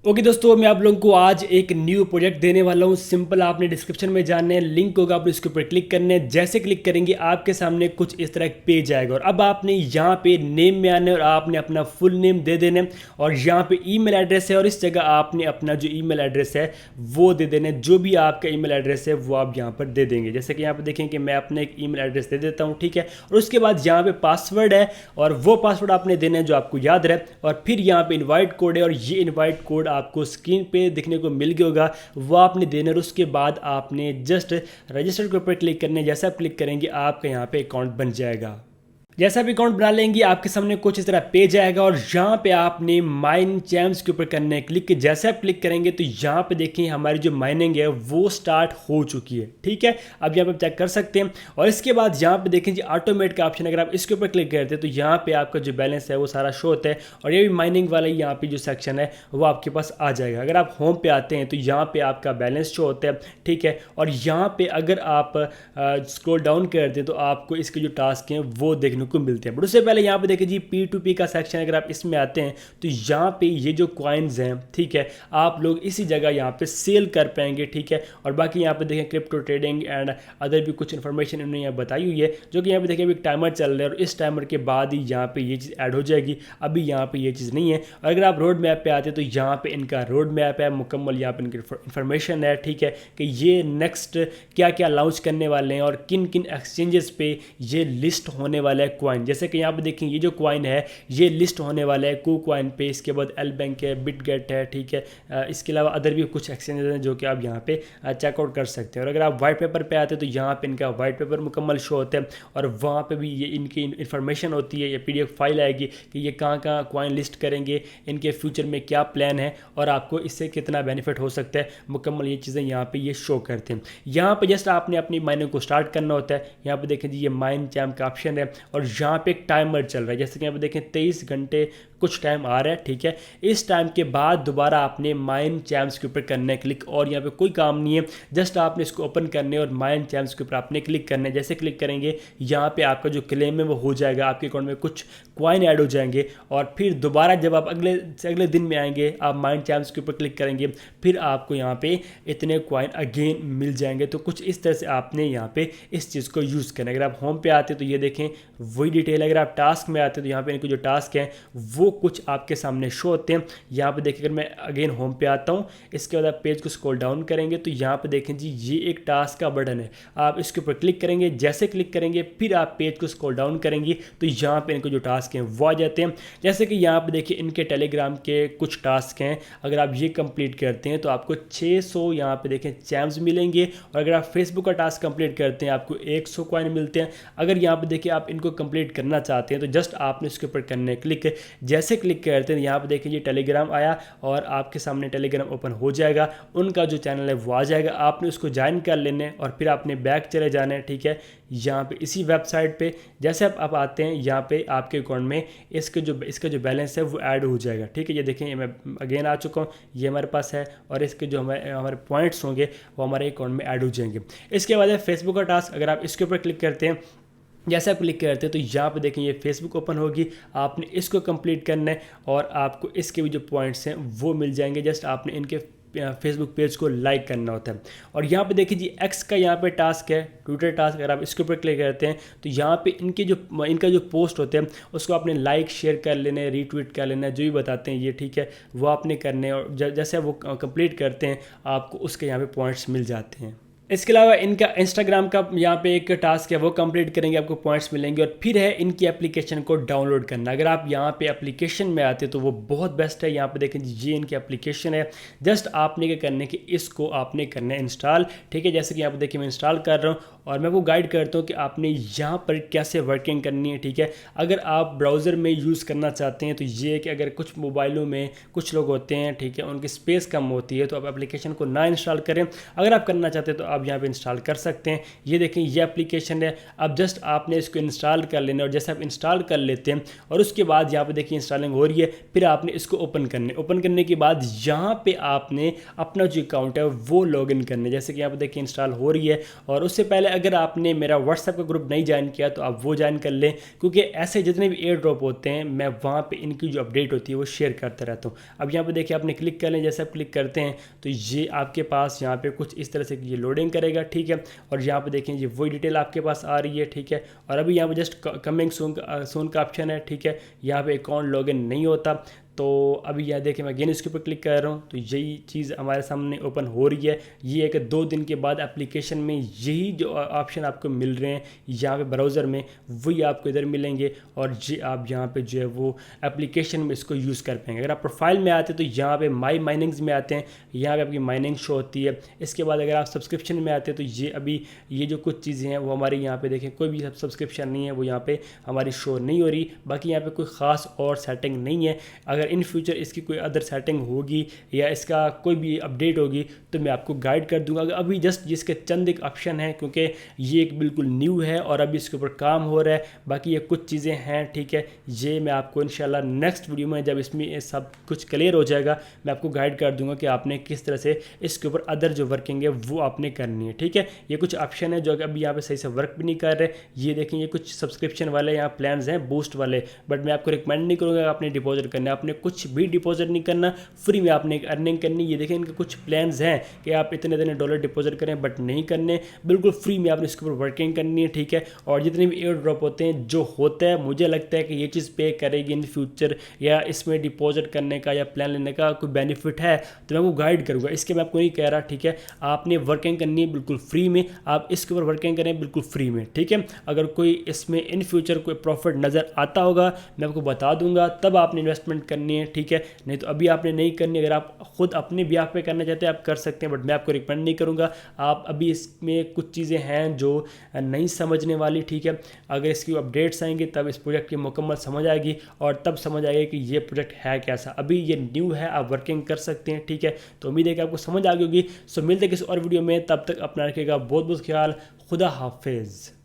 Okay दोस्तों, मैं आप लोगों को आज एक न्यू प्रोजेक्ट देने वाला हूँ। सिंपल, आपने डिस्क्रिप्शन में जानना है, लिंक होगा, आप इसके ऊपर क्लिक करना है। जैसे क्लिक करेंगे आपके सामने कुछ इस तरह एक पेज आएगा और अब आपने यहाँ पे नेम में आना है और आपने अपना फुल नेम दे देना है और यहाँ पे ईमेल एड्रेस है और इस जगह आपने अपना जो ईमेल एड्रेस है वो दे देना है। जो भी आपका ईमेल एड्रेस है वो आप यहाँ पर दे देंगे। जैसे कि यहाँ पर देखें कि मैं अपना एक ईमेल एड्रेस दे देता हूँ, ठीक है। और उसके बाद यहाँ पे पासवर्ड है और वो पासवर्ड आपने देना है जो आपको याद रहे। और फिर यहाँ पे इनवाइट कोड है और ये इनवाइट कोड आपको स्क्रीन पे दिखने को मिल गया होगा, वो आपने देना है। और उसके बाद आपने जस्ट रजिस्टर के ऊपर क्लिक करने, जैसा आप क्लिक करेंगे आपका यहाँ पे अकाउंट बन जाएगा। जैसा भी अकाउंट बना लेंगे आपके सामने कुछ इस तरह पेज आएगा और यहाँ पे आपने माइन चैम्स के ऊपर करना है क्लिक। जैसे आप क्लिक करेंगे तो यहाँ पे देखिए हमारी जो माइनिंग है वो स्टार्ट हो चुकी है, ठीक है। अब यहाँ पे चेक कर सकते हैं और इसके बाद यहाँ पे देखें जी ऑटोमेट का ऑप्शन, अगर आप इसके ऊपर क्लिक करते हैं तो यहाँ पे आपका जो बैलेंस है वो सारा शो होता है और ये भी माइनिंग वाला यहाँ पे जो सेक्शन है वो आपके पास आ जाएगा। अगर आप होम पे आते हैं तो यहाँ पे आपका बैलेंस शो होता है, ठीक है। और यहाँ पे अगर आप स्क्रॉल डाउन करते हैं तो आपको इसके जो टास्क हैं वो देखने को मिलते हैं। बट उससे पहले यहाँ पे देखिए जी P2P का सेक्शन, अगर आप इसमें आते हैं तो यहाँ पे ये जो कॉइन्स हैं, ठीक है, आप लोग इसी जगह यहाँ पे सेल कर पाएंगे, ठीक है। और बाकी यहाँ पे देखें क्रिप्टो ट्रेडिंग एंड अदर भी कुछ इन्फॉर्मेशन इन्होंने यहाँ बताई हुई है, जो कि यहाँ पे देखिए अभी टाइमर चल रहा है और इस टाइमर के बाद ही यहाँ पे ये चीज़ ऐड हो जाएगी। अभी यहाँ पे ये चीज़ नहीं है। और अगर आप रोड मैप पे आते हैं तो यहाँ पे इनका रोड मैप है मुकम्मल, यहाँ पे इनकी इन्फॉर्मेशन है, ठीक है, कि ये नेक्स्ट क्या क्या लॉन्च करने वाले हैं और किन किन एक्सचेंजेस पे ये लिस्ट होने वाला है कॉइन। जैसे कि यहाँ पे देखें ये जो कॉइन है ये लिस्ट होने वाला है KuCoin पे, इसके बाद एल बैंक है, बिटगेट है, ठीक है। इसके अलावा अदर भी कुछ एक्सचेंजेस हैं जो कि आप यहाँ पे चेकआउट कर सकते हैं। और अगर आप वाइट पेपर पे आते हैं तो यहाँ पे इनका वाइट पेपर मुकम्मल शो होता है और वहाँ पे भी ये इनकी इन्फॉर्मेशन होती है। ये PDF फाइल आएगी कि ये कहाँ कहाँ कॉइन लिस्ट करेंगे, इनके फ्यूचर में क्या प्लान है और आपको इससे कितना बेनिफिट हो सकता है, मुकम्मल ये चीज़ें यहाँ पे ये शो करते हैं। यहाँ पे जस्ट आपने अपनी माइनिंग को स्टार्ट करना होता है। यहाँ पे देखें जी ये माइन चैम का ऑप्शन है और यहाँ पे एक टाइमर चल रहा है। जैसे कि यहाँ पे देखें 23 घंटे कुछ टाइम आ रहा है, ठीक है। इस टाइम के बाद दोबारा आपने माइन चैम्स के ऊपर करना है क्लिक और यहाँ पे कोई काम नहीं है, जस्ट आपने इसको ओपन करने और माइन चैम्स के ऊपर आपने क्लिक करना है। जैसे क्लिक करेंगे यहाँ पे आपका जो क्लेम है वो हो जाएगा, आपके अकाउंट में कुछ कॉइन ऐड हो जाएंगे और फिर दोबारा जब आप अगले दिन में आएंगे आप माइन चैम्स के ऊपर क्लिक करेंगे, फिर आपको यहाँ पे इतने कॉइन अगेन मिल जाएंगे। तो कुछ इस तरह से आपने यहाँ पे इस चीज़ को यूज़ करना है। अगर आप होम पे आते तो ये देखें वही डिटेल। अगर आप टास्क में आते तो यहाँ पे इनके जो टास्क हैं वो कुछ आपके सामने शो होते हैं। यहाँ पे देखिए अगर मैं अगेन होम पे आता हूँ, इसके बाद आप पेज को स्क्रॉल डाउन करेंगे तो यहाँ पे देखें जी ये एक टास्क का बटन है, आप इसके ऊपर क्लिक करेंगे। जैसे क्लिक करेंगे फिर आप पेज को स्क्रॉल डाउन करेंगे तो यहाँ पे इनके जो टास्क हैं वो आ जाते हैं। जैसे कि यहाँ पे देखिए इनके टेलीग्राम के कुछ टास्क हैं, अगर आप ये कंप्लीट करते हैं तो आपको 600 यहाँ पे देखें चैम्स मिलेंगे और अगर आप फेसबुक का टास्क कंप्लीट करते हैं आपको 100 कॉइन मिलते हैं। अगर यहाँ पे देखिए आप इनको कंप्लीट करना चाहते हैं तो जस्ट आपने इसके ऊपर करने क्लिक। जैसे क्लिक करते हैं यहाँ पे देखिए ये टेलीग्राम आया और आपके सामने टेलीग्राम ओपन हो जाएगा, उनका जो चैनल है वो आ जाएगा। आपने उसको ज्वाइन कर लेना है और फिर आपने बैक चले जाना है, ठीक है। यहाँ पे इसी वेबसाइट पे जैसे आप आते हैं यहाँ पे आपके अकाउंट में इसका जो बैलेंस है वो ऐड हो जाएगा, ठीक है। ये देखें मैं अगेन आ चुका हूँ, ये हमारे पास है और इसके जो हमारे पॉइंट्स होंगे वो हमारे अकाउंट में ऐड हो जाएंगे। इसके बाद है फेसबुक का टास्क, अगर आप इसके ऊपर क्लिक करते हैं, जैसे आप क्लिक करते हैं तो यहाँ पे देखें ये फेसबुक ओपन होगी, आपने इसको कंप्लीट करना है और आपको इसके भी जो पॉइंट्स हैं वो मिल जाएंगे। जस्ट आपने इनके फेसबुक पेज को लाइक करना होता है। और यहाँ पे देखिए जी एक्स का यहाँ पे टास्क है, ट्विटर टास्क, अगर आप इसके ऊपर क्लिक करते हैं तो यहाँ पे इनका जो पोस्ट होते हैं उसको आपने लाइक शेयर कर लेना है, रीट्वीट कर लेना है, जो भी बताते हैं ये, ठीक है, वो आपने करने हैं। और जैसे वो कंप्लीट करते हैं आपको उसके यहाँ पे पॉइंट्स मिल जाते हैं। इसके अलावा इनका इंस्टाग्राम का यहाँ पे एक टास्क है, वो कंप्लीट करेंगे आपको पॉइंट्स मिलेंगे। और फिर है इनकी एप्लीकेशन को डाउनलोड करना। अगर आप यहाँ पे एप्लीकेशन में आते तो वो बहुत बेस्ट है। यहाँ पे देखें ये इनकी एप्लीकेशन है, जस्ट आपने क्या करना है कि इसको आपने करना है इंस्टॉल, ठीक है। जैसे कि यहाँ पे देखिए मैं इंस्टॉल कर रहा हूँ और मैं वो गाइड करता हूँ कि आपने यहाँ पर कैसे वर्किंग करनी है, ठीक है। अगर आप ब्राउज़र में यूज़ करना चाहते हैं तो ये कि अगर कुछ मोबाइलों में कुछ लोग होते हैं, ठीक है, उनकी स्पेस कम होती है तो आप एप्लीकेशन को ना इंस्टॉल करें। अगर आप करना चाहते हैं तो अब यहाँ पे इंस्टॉल कर सकते हैं। ये देखें ये एप्लीकेशन है। अब जस्ट आपने इसको इंस्टॉल कर लेना और जैसे आप इंस्टॉल कर लेते हैं और उसके बाद यहाँ पे देखिए इंस्टॉलिंग हो रही है, फिर आपने इसको ओपन करने के बाद यहाँ पे आपने अपना जो अकाउंट है वो लॉगिन करने। जैसे कि यहाँ पे देखिए इंस्टॉल हो रही है और उससे पहले अगर आपने मेरा व्हाट्सएप का ग्रुप नहीं ज्वाइन किया तो आप वो ज्वाइन कर लें, क्योंकि ऐसे जितने भी एयर ड्रॉप होते हैं मैं वहाँ पे इनकी जो अपडेट होती है वो शेयर करता रहता हूँ। अब यहाँ पे देखिए आपने क्लिक कर लें। जैसे आप क्लिक करते हैं तो ये आपके पास यहाँ पे कुछ इस तरह से ये लोडिंग करेगा, ठीक है। और यहाँ पे देखें ये वही डिटेल आपके पास आ रही है, ठीक है। और अभी यहाँ पे जस्ट कमिंग सून का ऑप्शन है, ठीक है। यहाँ पे अकाउंट लॉगिन नहीं होता। तो अभी यहाँ देखें मैं अगेन इसके ऊपर क्लिक कर रहा हूँ तो यही चीज़ हमारे सामने ओपन हो रही है। ये है कि 2 दिन के बाद एप्लीकेशन में यही जो ऑप्शन आपको मिल रहे हैं यहाँ पे ब्राउज़र में वही आपको इधर मिलेंगे और ये आप यहाँ पे जो है वो एप्लीकेशन में इसको यूज़ कर पाएंगे। अगर आप प्रोफाइल में आते हैं तो यहाँ पे माई माइनिंग्स में आते हैं, यहाँ पे आपकी माइनिंग शो होती है। इसके बाद अगर आप सब्सक्रिप्शन में आते हैं तो ये अभी ये जो कुछ चीज़ें हैं वो हमारे यहाँ पे देखें कोई भी सब्सक्रिप्शन नहीं है, वो यहाँ पे हमारी शो नहीं हो रही। बाकी यहाँ पे कोई ख़ास और सेटिंग नहीं है। अगर इन फ्यूचर इसकी कोई अदर सेटिंग होगी या इसका कोई भी अपडेट होगी तो मैं आपको गाइड कर दूंगा। अभी जस्ट इसके चंद एक ऑप्शन है क्योंकि ये एक बिल्कुल न्यू है और अभी इसके ऊपर काम हो रहा है। बाकी ये कुछ चीज़ें हैं, ठीक है। ये मैं आपको इंशाल्लाह नेक्स्ट वीडियो में जब इसमें सब कुछ क्लियर हो जाएगा मैं आपको गाइड कर दूंगा कि आपने किस तरह से इसके ऊपर अदर जो वर्किंग है वो आपने करनी है, ठीक है। ये कुछ ऑप्शन है जो अभी यहाँ पे सही से वर्क भी नहीं कर रहे। ये देखें ये कुछ सब्सक्रिप्शन वाले यहाँ प्लान्स हैं बूस्ट वाले, बट मैं आपको रिकमेंड नहीं करूँगा आपने डिपॉजिट करना। आपने कुछ भी डिपॉजिट नहीं करना, फ्री में आपने अर्निंग करनी। ये देखें इनके कुछ प्लान्स हैं कि आप इतने डॉलर डिपॉजिट करें, बट नहीं करने, बिल्कुल फ्री में आपने इसके ऊपर वर्किंग करनी है, ठीक है। और जितने भी एयर ड्रॉप होते हैं जो होता है मुझे लगता है कि ये चीज़ पे करेगी इन फ्यूचर, या इसमें डिपॉजिट करने का या प्लान लेने का कोई बेनिफिट है तो मैं आपको गाइड करूँगा। इसके मैं आपको नहीं कह रहा, ठीक है। आपने वर्किंग करनी है बिल्कुल फ्री में, आप इसके ऊपर वर्किंग करें बिल्कुल फ्री में, ठीक है। अगर कोई इसमें इन फ्यूचर कोई प्रॉफिट नज़र आता होगा मैं आपको बता दूंगा, तब आपने इन्वेस्टमेंट करनी है, ठीक है। नहीं तो अभी आपने नहीं करनी। अगर आप खुद अपने ब्याह पे करना चाहते हैं आप कर सकते हैं, बट मैं आपको रिकमेंड नहीं करूँगा। आप अभी इसमें कुछ चीज़ें हैं जो नहीं समझने वाली, ठीक है। अगर इसकी अपडेट्स आएंगे तब इस प्रोजेक्ट की मुकम्मल समझ आएगी और तब समझ आएगी कि ये प्रोजेक्ट है कैसा। अभी ये न्यू है, आप वर्किंग कर सकते हैं, ठीक है। तो उम्मीद है कि आपको समझ आ गई होगी। सो मिलते हैं किसी और वीडियो में, तब तक अपना रखिएगा बहुत बहुत ख्याल। खुदा हाफिज़।